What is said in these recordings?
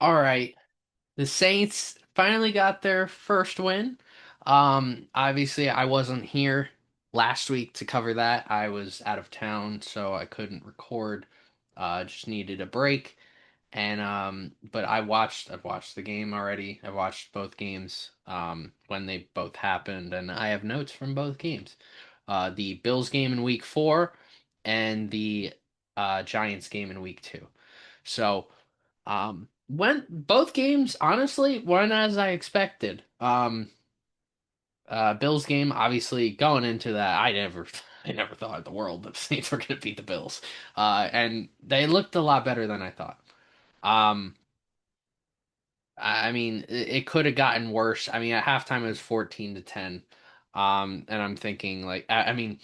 All right. The Saints finally got their first win. Obviously I wasn't here last week to cover that. I was out of town, so I couldn't record. Just needed a break. And but I've watched the game already. I watched both games when they both happened, and I have notes from both games. The Bills game in week 4 and the Giants game in week 2. So when both games honestly went as I expected. Bills game, obviously going into that, I never thought in the world that the Saints were going to beat the Bills. And they looked a lot better than I thought. Um, I mean, it could have gotten worse. I mean, at halftime it was 14-10. And I'm thinking like, I mean,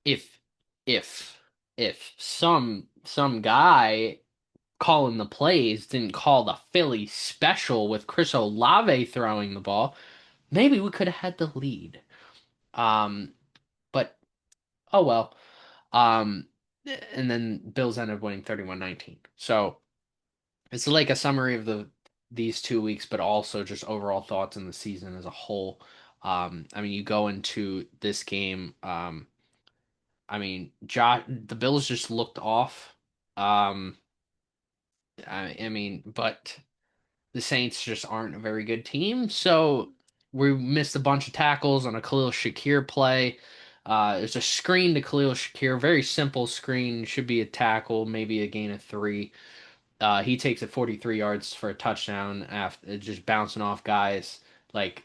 if if if some guy calling the plays didn't call the Philly special with Chris Olave throwing the ball, maybe we could have had the lead. Um, but oh well. Um, and then Bills ended up winning 31-19. So it's like a summary of these 2 weeks, but also just overall thoughts on the season as a whole. I mean, you go into this game. I mean, the Bills just looked off. Um, I mean, but the Saints just aren't a very good team. So we missed a bunch of tackles on a Khalil Shakir play. It's a screen to Khalil Shakir, very simple screen, should be a tackle, maybe a gain of 3. He takes it 43 yards for a touchdown after just bouncing off guys like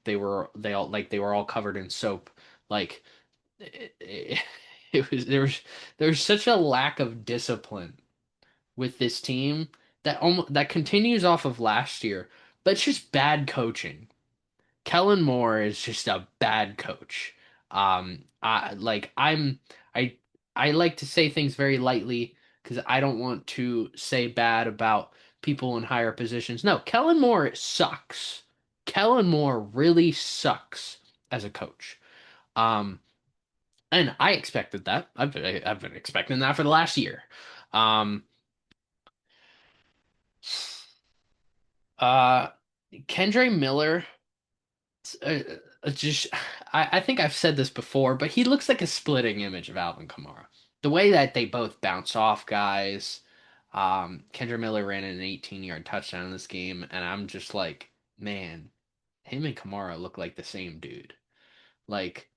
they were all covered in soap. Like it, it was there was such a lack of discipline with this team that continues off of last year, but it's just bad coaching. Kellen Moore is just a bad coach. I I like to say things very lightly because I don't want to say bad about people in higher positions. No, Kellen Moore sucks. Kellen Moore really sucks as a coach. Um, and I expected that. I've been expecting that for the last year. Um, uh, Kendre Miller uh, just I think I've said this before, but he looks like a splitting image of Alvin Kamara. The way that they both bounce off guys. Kendra Miller ran an 18-yard touchdown in this game, and I'm just like, man, him and Kamara look like the same dude. Like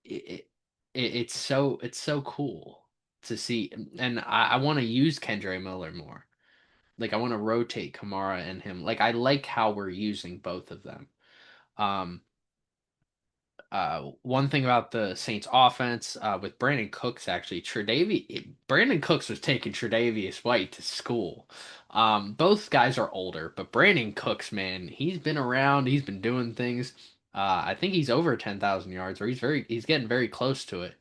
it's so cool to see, and I want to use Kendra Miller more. Like I want to rotate Kamara and him. Like I like how we're using both of them. Um, one thing about the Saints offense with Brandon Cooks actually, Brandon Cooks was taking Tre'Davious White to school. Both guys are older, but Brandon Cooks, man, he's been around, he's been doing things. I think he's over 10,000 yards, or he's getting very close to it.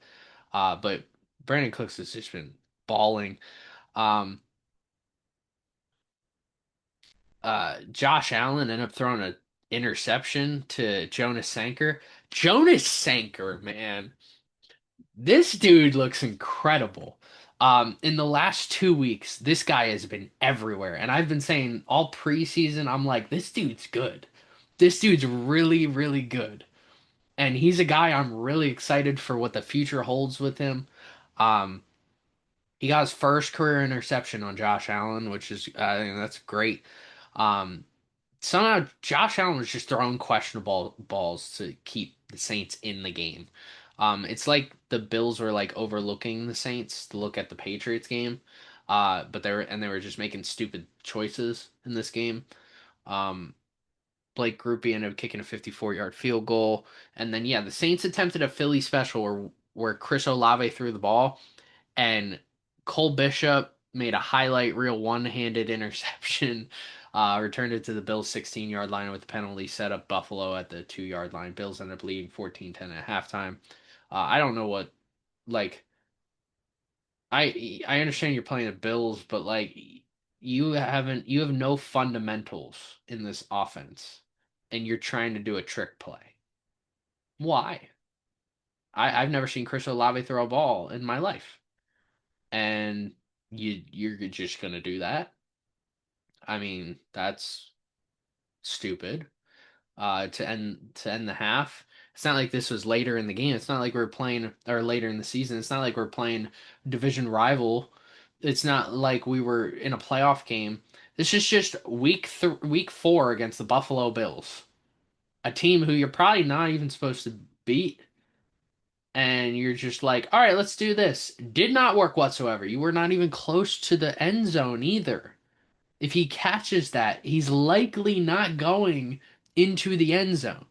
But Brandon Cooks has just been balling. Um, Josh Allen ended up throwing an interception to Jonas Sanker. Jonas Sanker, man. This dude looks incredible. In the last 2 weeks, this guy has been everywhere. And I've been saying all preseason, I'm like, this dude's good. This dude's really, really good. And he's a guy I'm really excited for what the future holds with him. Um, he got his first career interception on Josh Allen, which is, I think that's great. Um, Somehow Josh Allen was just throwing questionable balls to keep the Saints in the game. It's like the Bills were like overlooking the Saints to look at the Patriots game. But they were just making stupid choices in this game. Um, Blake Grupe ended up kicking a 54-yard field goal. And then yeah, the Saints attempted a Philly special where Chris Olave threw the ball and Cole Bishop made a highlight reel one-handed interception, returned it to the Bills 16-yard line with the penalty, set up Buffalo at the 2-yard line. Bills ended up leading 14-10 at halftime. I don't know what like I understand you're playing the Bills, but like you have no fundamentals in this offense, and you're trying to do a trick play. Why? I've never seen Chris Olave throw a ball in my life, and you're just gonna do that. I mean, that's stupid. To end the half. It's not like this was later in the game. It's not like we're playing or later in the season. It's not like we're playing division rival. It's not like we were in a playoff game. This is just week 4 against the Buffalo Bills, a team who you're probably not even supposed to beat. And you're just like, all right, let's do this. Did not work whatsoever. You were not even close to the end zone either. If he catches that, he's likely not going into the end zone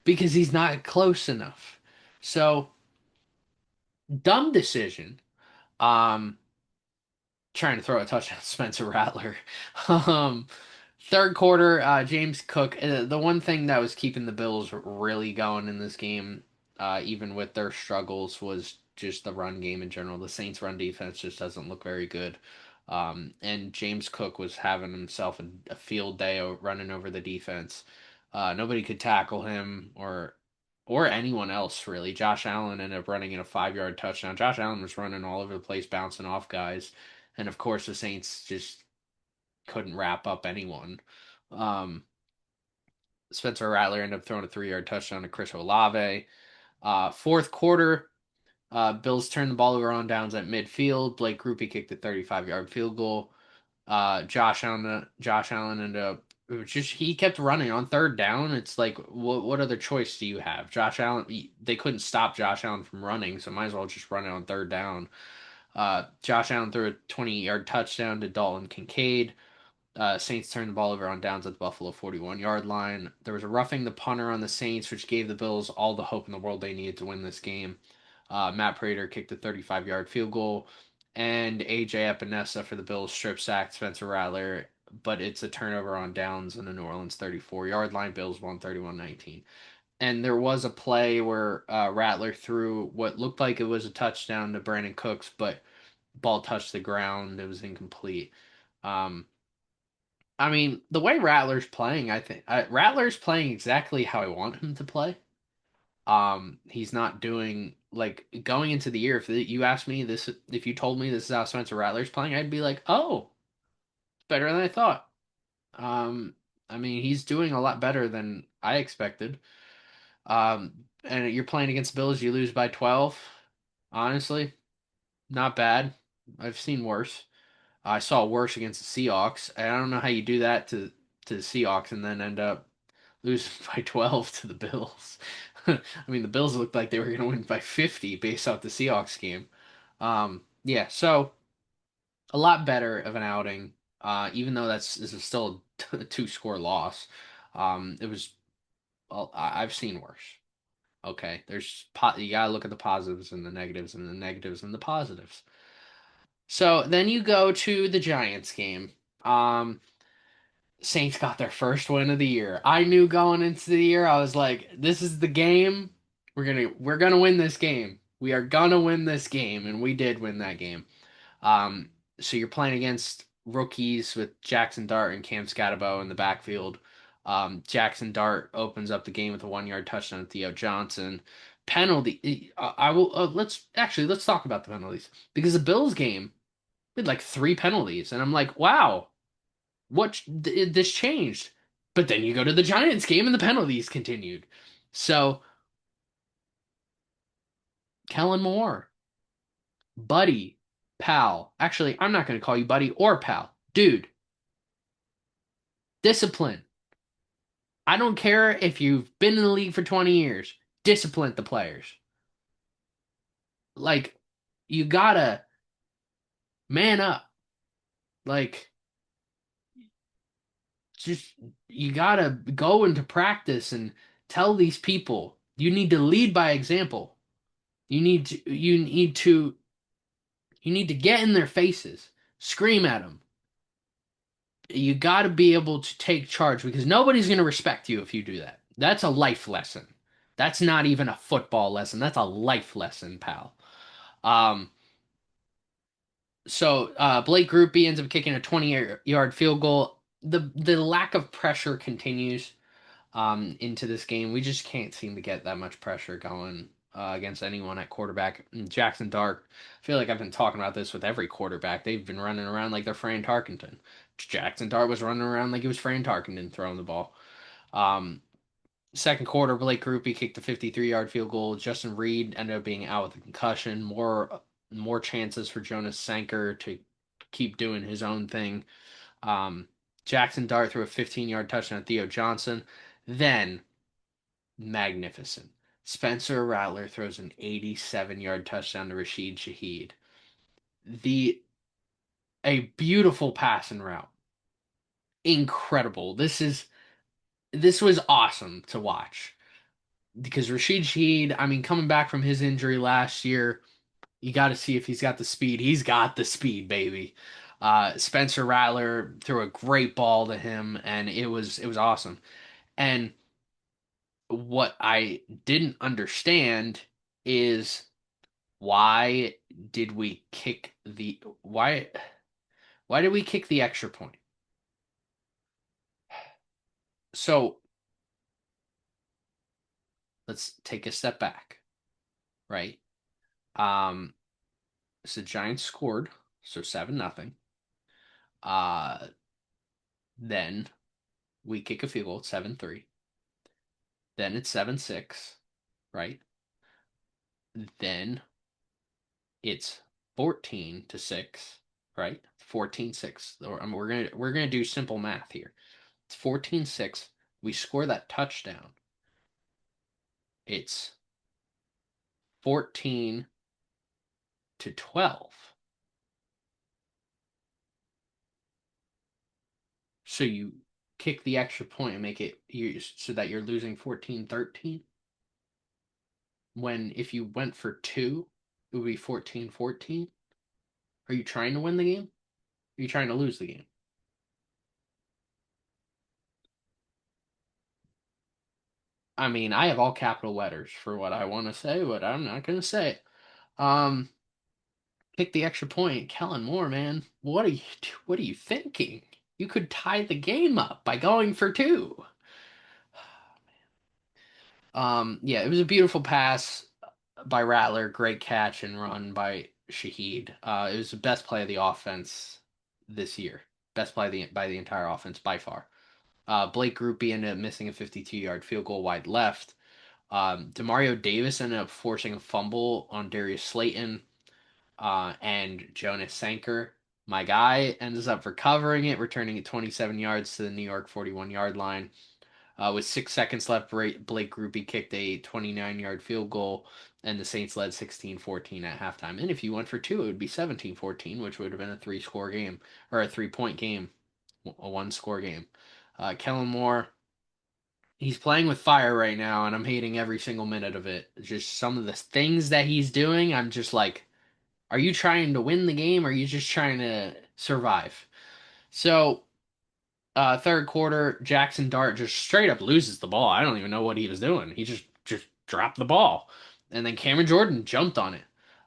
because he's not close enough. So, dumb decision. Um, Trying to throw a touchdown to Spencer Rattler. Um, Third quarter, James Cook. The one thing that was keeping the Bills really going in this game, even with their struggles, was just the run game in general. The Saints' run defense just doesn't look very good. And James Cook was having himself a field day running over the defense. Nobody could tackle him or anyone else really. Josh Allen ended up running in a 5-yard touchdown. Josh Allen was running all over the place, bouncing off guys, and of course the Saints just couldn't wrap up anyone. Um, Spencer Rattler ended up throwing a 3-yard touchdown to Chris Olave. Fourth quarter, Bills turned the ball over on downs at midfield. Blake Grupe kicked a 35-yard field goal. Josh Allen ended up just he kept running on third down. It's like what other choice do you have? Josh Allen, they couldn't stop Josh Allen from running, so might as well just run it on third down. Josh Allen threw a 20-yard touchdown to Dalton Kincaid. Saints turned the ball over on downs at the Buffalo 41-yard line. There was a roughing the punter on the Saints, which gave the Bills all the hope in the world they needed to win this game. Matt Prater kicked a 35-yard field goal, and AJ Epinesa for the Bills strip sacked Spencer Rattler, but it's a turnover on downs in the New Orleans 34-yard line. Bills won 31-19. And there was a play where Rattler threw what looked like it was a touchdown to Brandon Cooks, but ball touched the ground. It was incomplete. Um, I mean, the way Rattler's playing, I think Rattler's playing exactly how I want him to play. He's not doing like going into the year. You asked me this, if you told me this is how Spencer Rattler's playing, I'd be like, oh, it's better than I thought. Um, I mean, he's doing a lot better than I expected. And you're playing against Bills, you lose by 12. Honestly, not bad. I've seen worse. I saw worse against the Seahawks. I don't know how you do that to the Seahawks and then end up losing by 12 to the Bills. I mean, the Bills looked like they were going to win by 50 based off the Seahawks game. Yeah, so a lot better of an outing, even though this is still a two-score loss. It was, well, I've seen worse. Okay, you gotta look at the positives and the negatives and the negatives and the positives. So then you go to the Giants game. Um, Saints got their first win of the year. I knew going into the year, I was like, this is the game. We're gonna win this game. We are gonna win this game, and we did win that game. Um, so you're playing against rookies with Jackson Dart and Cam Scatterbo in the backfield. Jackson Dart opens up the game with a 1-yard touchdown to Theo Johnson. Penalty. I will. Let's talk about the penalties because the Bills game had like 3 penalties, and I'm like, wow, this changed. But then you go to the Giants game and the penalties continued. So Kellen Moore, buddy, pal. Actually, I'm not going to call you buddy or pal, dude. Discipline. I don't care if you've been in the league for 20 years. Discipline the players. Like you gotta man up. Like just you gotta go into practice and tell these people you need to lead by example. You need to get in their faces, scream at them. You got to be able to take charge because nobody's going to respect you if you do that. That's a life lesson. That's not even a football lesson. That's a life lesson, pal. Um, so Blake Grupe ends up kicking a 20-yard field goal. The lack of pressure continues into this game. We just can't seem to get that much pressure going against anyone at quarterback. And Jackson Dart, I feel like I've been talking about this with every quarterback. They've been running around like they're Fran Tarkenton. Jackson Dart was running around like he was Fran Tarkenton throwing the ball. Um, Second quarter, Blake Grupe kicked a 53-yard field goal. Justin Reed ended up being out with a concussion. More chances for Jonas Sanker to keep doing his own thing. Um, Jackson Dart threw a 15-yard touchdown at Theo Johnson. Then, magnificent. Spencer Rattler throws an 87-yard touchdown to Rashid Shaheed. The A beautiful pass and route. Incredible. This was awesome to watch because Rashid Shaheed, I mean, coming back from his injury last year, you got to see if he's got the speed. He's got the speed, baby. Spencer Rattler threw a great ball to him, and it was awesome. And what I didn't understand is why did we kick the why did we kick the extra point? So let's take a step back, right? Um, so the Giants scored, so 7-0. Uh, then we kick a field goal at 7-3. Then it's 7-6, right? Then it's 14-6, right? 14-6. Or I mean, we're gonna do simple math here. It's 14-6. We score that touchdown. It's 14-12. So you kick the extra point and make it so that you're losing 14-13. When if you went for two, it would be 14-14. Are you trying to win the game? Are you trying to lose the game? I mean, I have all capital letters for what I want to say, but I'm not going to say it. Um, Kick the extra point. Kellen Moore, man. What are you thinking? You could tie the game up by going for two. Yeah, it was a beautiful pass by Rattler, great catch and run by Shaheed. It was the best play of the offense this year. Best play by the entire offense by far. Blake Grupe ended up missing a 52-yard field goal wide left. Demario Davis ended up forcing a fumble on Darius Slayton and Jonas Sanker. My guy ends up recovering it, returning it 27 yards to the New York 41-yard line. With 6 seconds left, Blake Grupe kicked a 29-yard field goal, and the Saints led 16-14 at halftime. And if you went for two, it would be 17-14, which would have been a three-score game, or a three-point game, a one-score game. Kellen Moore, he's playing with fire right now, and I'm hating every single minute of it. Just some of the things that he's doing, I'm just like, are you trying to win the game, or are you just trying to survive? So third quarter, Jackson Dart just straight up loses the ball. I don't even know what he was doing. He just dropped the ball, and then Cameron Jordan jumped on it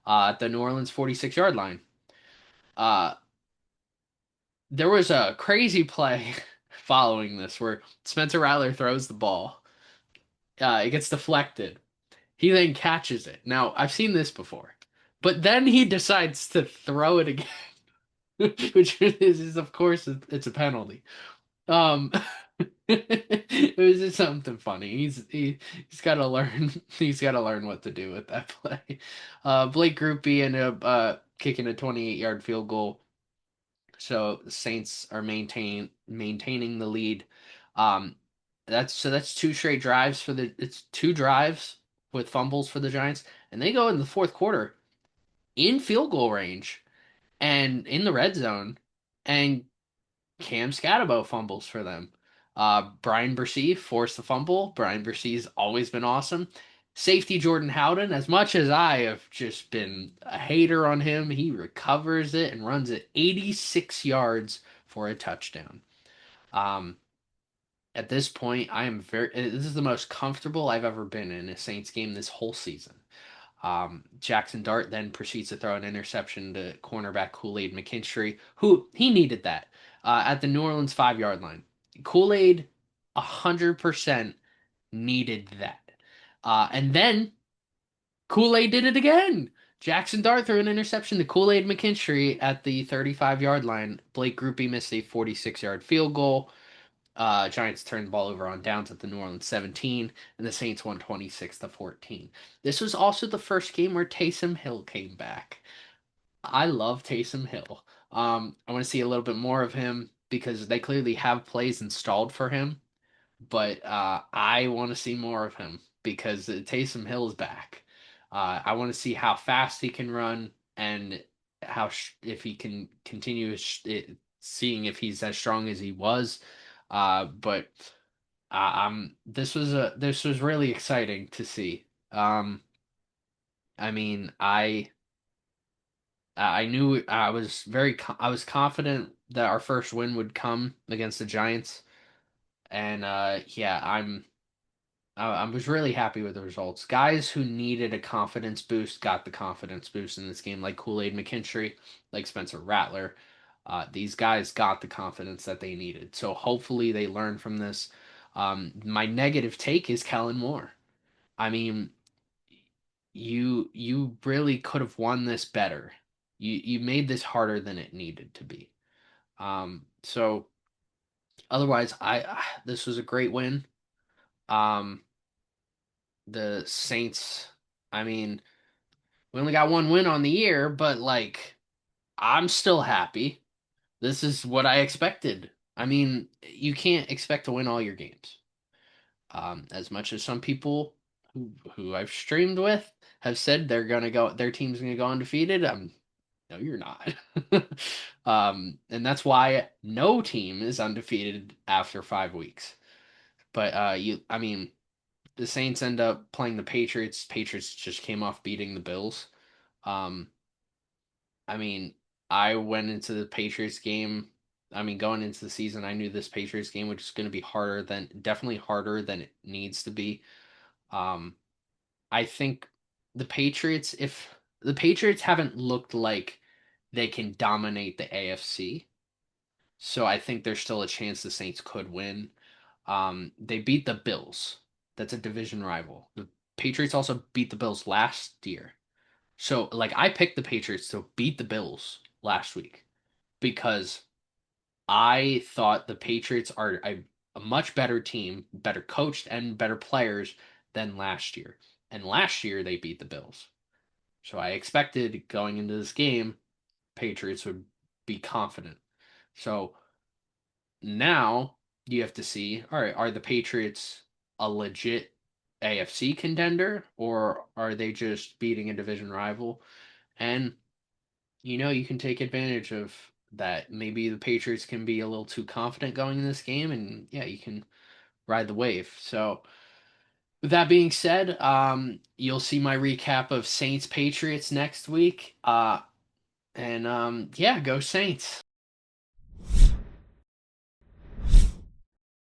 at the New Orleans 46-yard line. Uh, there was a crazy play following this where Spencer Rattler throws the ball. It gets deflected. He then catches it. Now I've seen this before, but then he decides to throw it again, which is of course it's a penalty. Um, it was just something funny. He's got to learn. He's got to learn what to do with that play. Blake Grupe ended up kicking a 28-yard field goal, so the Saints are maintaining the lead. Um, that's two straight drives for the. It's two drives with fumbles for the Giants, and they go in the fourth quarter in field goal range and in the red zone, and Cam Scatabo fumbles for them. Brian Bresee forced the fumble. Brian Bresee's always been awesome. Safety Jordan Howden, as much as I have just been a hater on him, he recovers it and runs it 86 yards for a touchdown. Um, at this point, I am this is the most comfortable I've ever been in a Saints game this whole season. Jackson Dart then proceeds to throw an interception to cornerback Kool-Aid McKinstry, who he needed that at the New Orleans 5-yard line. Kool-Aid 100% needed that. And then Kool-Aid did it again. Jackson Dart threw an interception to Kool-Aid McKinstry at the 35-yard line. Blake Grupe missed a 46-yard field goal. Giants turned the ball over on downs at the New Orleans 17, and the Saints won 26 to 14. This was also the first game where Taysom Hill came back. I love Taysom Hill. I want to see a little bit more of him because they clearly have plays installed for him, but I want to see more of him because Taysom Hill is back. I want to see how fast he can run and if he can continue seeing if he's as strong as he was. But this was really exciting to see. I mean, I knew I was confident that our first win would come against the Giants, and yeah, I was really happy with the results. Guys who needed a confidence boost got the confidence boost in this game, like Kool-Aid McKinstry, like Spencer Rattler. These guys got the confidence that they needed. So hopefully they learn from this. My negative take is Kellen Moore. I mean, you really could have won this better. You made this harder than it needed to be. So otherwise, I this was a great win. Um, the Saints. I mean, we only got one win on the year, but like, I'm still happy. This is what I expected. I mean, you can't expect to win all your games. As much as some people who I've streamed with have said their team's gonna go undefeated. No, you're not. And that's why no team is undefeated after 5 weeks. But I mean, the Saints end up playing the Patriots. Patriots just came off beating the Bills. Um, I mean, I went into the Patriots game. I mean, going into the season, I knew this Patriots game was going to be definitely harder than it needs to be. Um, I think if the Patriots haven't looked like they can dominate the AFC, so I think there's still a chance the Saints could win. They beat the Bills. That's a division rival. The Patriots also beat the Bills last year. So, like, I picked the Patriots to beat the Bills last week because I thought the Patriots are a much better team, better coached, and better players than last year. And last year they beat the Bills. So I expected going into this game, Patriots would be confident. So now you have to see, all right, are the Patriots a legit AFC contender or are they just beating a division rival? And you can take advantage of that. Maybe the Patriots can be a little too confident going in this game, and yeah, you can ride the wave. So, with that being said, you'll see my recap of Saints Patriots next week. And yeah, go Saints.